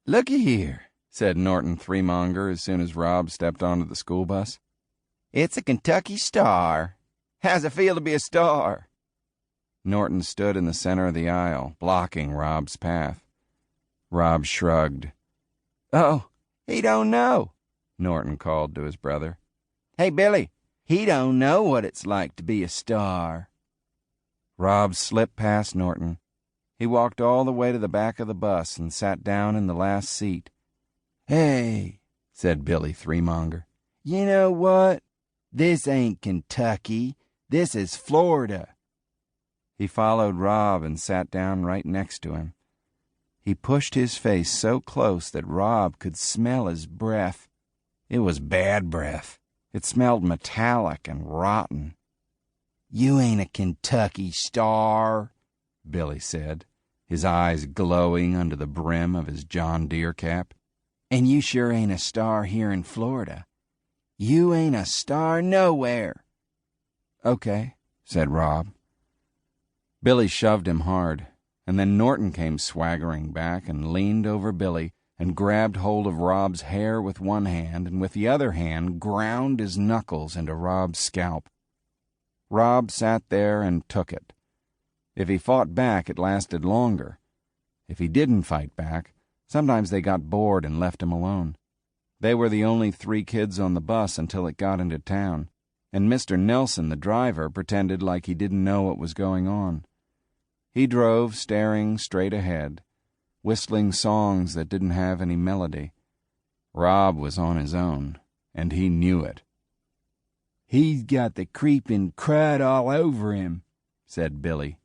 "Looky here," said Norton Threemonger as soon as Rob stepped onto the school bus. "It's a Kentucky star. How's it feel to be a star?" Norton stood in the center of the aisle, blocking Rob's path. Rob shrugged. "Oh, he don't know," Norton called to his brother. "Hey, Billy, he don't know what it's like to be a star." Rob slipped past Norton. He walked all the way to the back of the bus and sat down in the last seat. "Hey," said Billy Threemonger, "you know what? This ain't Kentucky. This is Florida." He followed Rob and sat down right next to him. He pushed his face so close that Rob could smell his breath. It was bad breath. It smelled metallic and rotten. "You ain't a Kentucky star," Billy said, his eyes glowing under the brim of his John Deere cap. "And you sure ain't a star here in Florida. You ain't a star nowhere." "Okay," said Rob. Billy shoved him hard, and then Norton came swaggering back and leaned over Billy and grabbed hold of Rob's hair with one hand and with the other hand ground his knuckles into Rob's scalp. Rob sat there and took it. If he fought back, it lasted longer. If he didn't fight back, sometimes they got bored and left him alone. They were the only 3 kids on the bus until it got into town, and Mr. Nelson, the driver, pretended like he didn't know what was going on. He drove staring straight ahead, whistling songs that didn't have any melody. Rob was on his own, and he knew it. "He's got the creeping crud all over him," said Billy.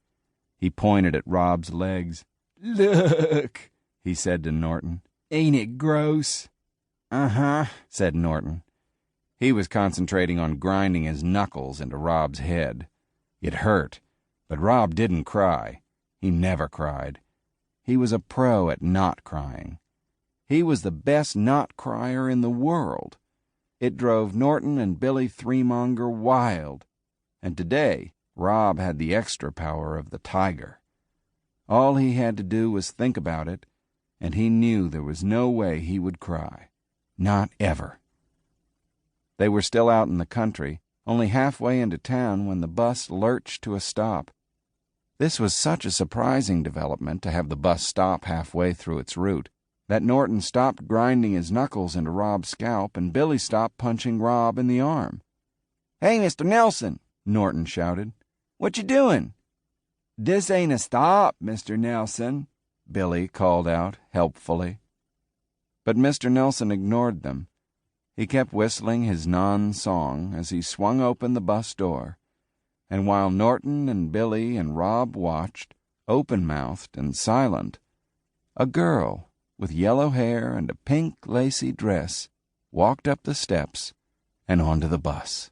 He pointed at Rob's legs. "Look," he said to Norton. "Ain't it gross?" "Uh-huh," said Norton. He was concentrating on grinding his knuckles into Rob's head. It hurt, but Rob didn't cry. He never cried. He was a pro at not crying. He was the best not crier in the world. It drove Norton and Billy Threemonger wild, and today Rob had the extra power of the tiger. All he had to do was think about it, and he knew there was no way he would cry. Not ever. They were still out in the country, only halfway into town when the bus lurched to a stop. This was such a surprising development to have the bus stop halfway through its route that Norton stopped grinding his knuckles into Rob's scalp and Billy stopped punching Rob in the arm. "Hey, Mr. Nelson," Norton shouted. "What you doing?" "This ain't a stop, Mr. Nelson," Billy called out helpfully. But Mr. Nelson ignored them. He kept whistling his non-song as he swung open the bus door, and while Norton and Billy and Rob watched, open-mouthed and silent, a girl with yellow hair and a pink lacy dress walked up the steps and onto the bus.